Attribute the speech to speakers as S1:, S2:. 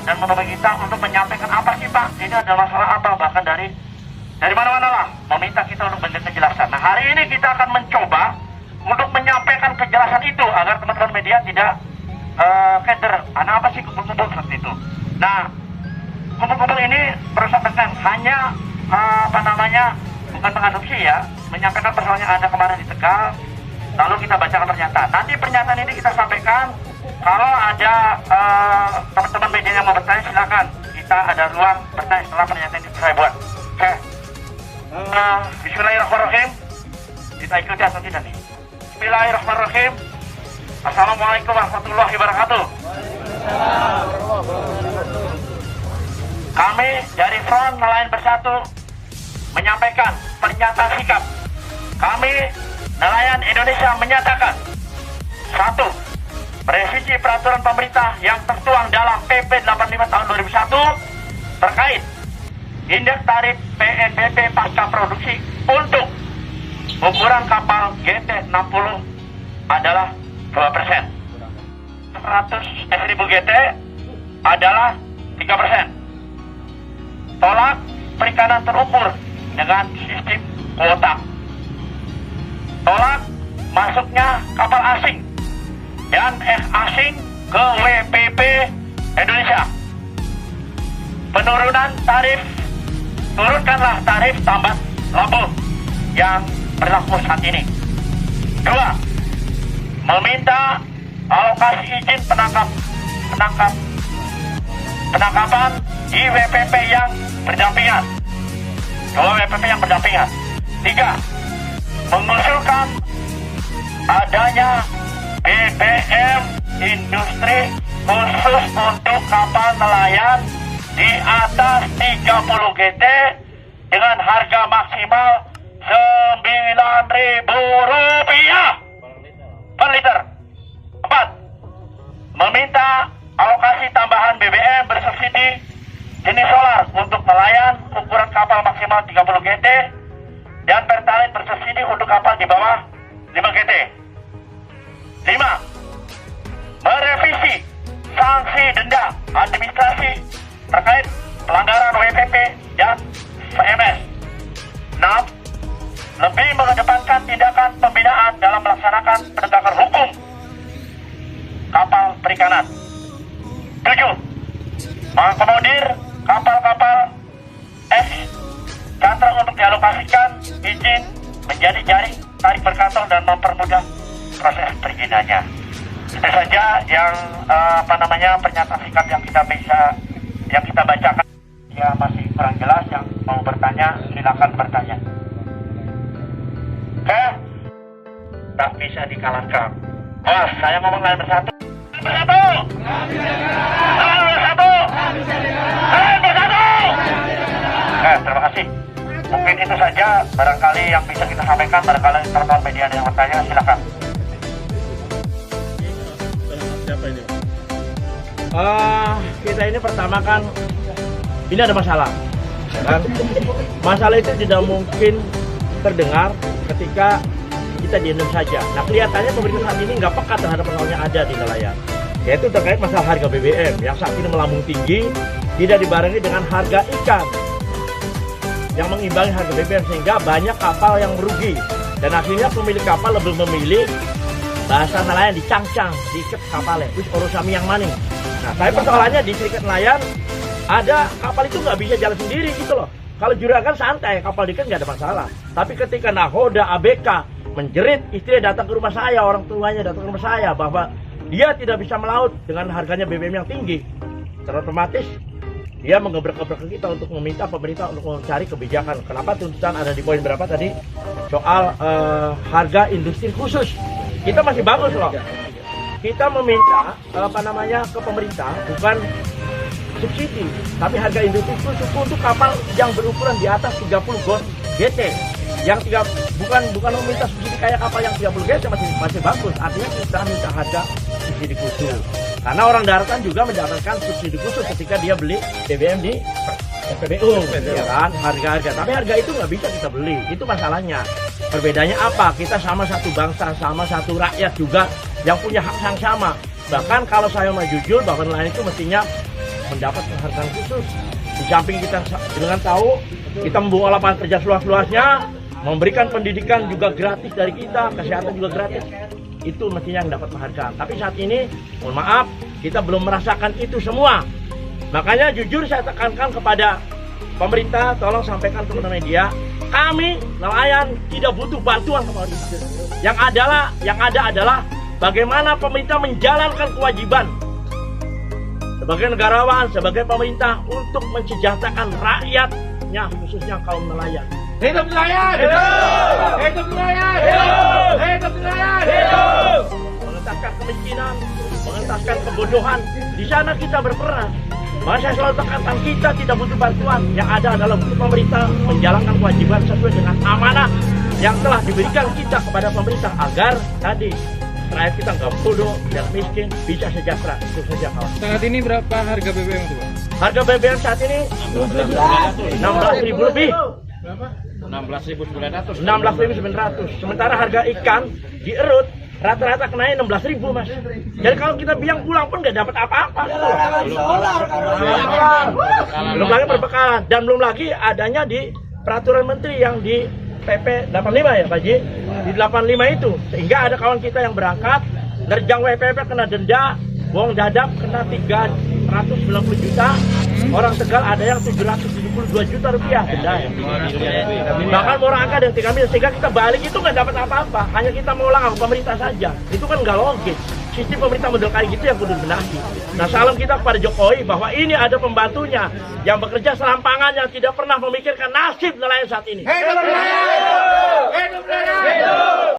S1: dan menemui kita untuk menyampaikan apa sih Pak, ini ada masalah apa, bahkan dari mana-mana lah meminta kita untuk memberi kejelasan. Nah, hari ini kita akan mencoba untuk menyampaikan kejelasan itu agar teman-teman media tidak keder. Apa sih kumpul-kumpul seperti itu? Nah, kumpul-kumpul ini berusaha dengan hanya bukan mengadopsi ya, menyampaikan persoalan yang ada kemarin di Tegal, lalu kita bacakan pernyataan. Nanti pernyataan ini kita sampaikan. Kalau ada teman-teman media yang mau bertanya, silakan. Kita ada ruang bertanya setelah pernyataan itu saya buat. Oke. Bismillahirrahmanirrahim. Kita ikuti atau tidak nih? Bismillahirrahmanirrahim. Assalamualaikum warahmatullahi wabarakatuh. Kami dari Front Nelayan Bersatu menyampaikan pernyataan sikap. Kami nelayan Indonesia menyatakan: 1. Merevisi peraturan pemerintah yang tertuang dalam PP 85 tahun 2001 terkait indeks tarif PNBP pasca produksi untuk ukuran kapal GT60 adalah 2%. 100.000 GT adalah 3%. Tolak perikanan terukur dengan sistem kuota. Tolak masuknya kapal asing dan asing ke WPP Indonesia. Penurunan tarif, turunkanlah tarif tambat labu yang berlaku saat ini. 2. Meminta alokasi izin penangkapan di WPP yang berdampingan. 2 WPP yang berdampingan. 3. Mengusulkan adanya BBM industri khusus untuk kapal nelayan di atas 30 GT dengan harga maksimal Rp9.000 per liter. 4. Meminta alokasi tambahan BBM bersubsidi jenis solar untuk nelayan ukuran kapal maksimal 30 GT dan pertalite bersubsidi untuk kapal di bawah 5 GT. 5. Merevisi sanksi denda administrasi terkait pelanggaran WPP dan VMS. 6. Lebih mengedepankan tindakan pembinaan dalam melaksanakan penegakan hukum kapal perikanan. 7. Mengakomodir kapal-kapal cantrang untuk dialokasikan izin menjadi jaring tarik berkantong dan mempermudah proses perizinannya. Itu saja yang pernyataan sikap yang kita bacakan. Ya, masih kurang jelas, yang mau bertanya silakan bertanya. Oke? Tak bisa dikalahkan. Wah, saya ngomong nelayan bersatu. Bersatu. Nelayan bersatu. Nelayan bersatu. Terima kasih. Mungkin itu saja barangkali yang bisa kita sampaikan. Barangkali teman-teman media yang bertanya, silakan.
S2: Siapa ini?
S3: Kita ini pertama kan ini ada masalah, kan? Masalah itu tidak mungkin terdengar ketika kita diam saja. Nah, kelihatannya pemerintah saat ini nggak peka terhadap masalah yang ada di nelayan, yaitu terkait masalah harga BBM yang saat ini melambung tinggi, tidak dibarengi dengan harga ikan yang mengimbangi harga BBM, sehingga banyak kapal yang merugi dan akhirnya pemilik kapal lebih memilih bahasa nelayan dicangcang, diikat kapalnya, terus urusan yang maning. Nah, tapi persoalannya di serikat nelayan ada kapal itu nggak bisa jalan sendiri gitu loh. Kalau juragan santai, kapal diikat nggak ada masalah. Tapi ketika nahoda ABK menjerit, istri datang ke rumah saya, orang tuanya datang ke rumah saya bahwa dia tidak bisa melaut dengan harganya BBM yang tinggi, otomatis dia menggebrak-gebrak kita untuk meminta pemerintah untuk mencari kebijakan. Kenapa tuntutan ada di poin berapa tadi? Soal harga industri khusus. Kita masih bagus loh. Kita meminta ke pemerintah bukan subsidi, tapi harga industri khusus untuk kapal yang berukuran di atas 30 GT. Yang bukan meminta subsidi kayak kapal yang 30 GT masih bagus. Artinya kita minta harga subsidi khusus. Karena orang daratan juga mendapatkan subsidi khusus ketika dia beli BBM di SPBU, ya kan, harga-harga. Tapi harga itu nggak bisa kita beli, itu masalahnya. Perbedaannya apa? Kita sama satu bangsa, sama satu rakyat juga yang punya hak yang sama. Bahkan kalau saya mau jujur bahwa nelayan itu mestinya mendapat penghargaan khusus. Di samping kita dengan tahu kita membuka lapangan kerja seluas-luasnya, memberikan pendidikan juga gratis dari kita, kesehatan juga gratis. Itu mestinya yang dapat penghargaan. Tapi saat ini, mohon maaf, kita belum merasakan itu semua. Makanya jujur saya tekankan kepada pemerintah, tolong sampaikan ke media, kami nelayan tidak butuh bantuan pemerintah. Yang ada adalah bagaimana pemerintah menjalankan kewajiban sebagai negarawan, sebagai pemerintah untuk mensejahterakan rakyatnya, khususnya kaum nelayan.
S2: Hidup nelayan! Hidup! Hidup nelayan! Hidup! Hidup nelayan! Hidup!
S3: Mengentaskan kemiskinan, mengentaskan kebodohan. Di sana kita berperan. Maka saya selalu tekankan, kita tidak butuh bantuan. Yang ada adalah untuk pemerintah menjalankan kewajiban sesuai dengan amanah yang telah diberikan kita kepada pemerintah agar tadi rakyat kita nggak bodoh, tidak miskin, bisa sejahtera. Itu saja kawan.
S4: Saat ini berapa harga BBM itu, Pak?
S3: Harga BBM saat ini 16.000 lebih.
S4: Berapa?
S3: 16.900. Sementara harga ikan di Erut rata-rata kenanya 16.000, Mas. Jadi kalau kita bilang pulang pun nggak dapat apa-apa. Belum lagi perbekalan dan belum lagi adanya di peraturan menteri yang di PP 85 ya Pak Ji. Di 85 itu sehingga ada kawan kita yang berangkat nerjang WPP kena denda, bohong dadap kena 390 juta. Orang Tegal ada yang 772 juta rupiah denda ya. Bahkan orang angka dan 3 miliar, sehingga kita balik itu nggak dapat apa-apa. Hanya kita mengulang pemerintah saja. Itu kan nggak logis. Sistem pemerintah model kayak gitu yang kudu benahi. Nah, salam kita kepada Jokowi bahwa ini ada pembantunya yang bekerja selampangan yang tidak pernah memikirkan nasib nelayan saat ini.
S2: Hidup nelayan! Hidup nelayan!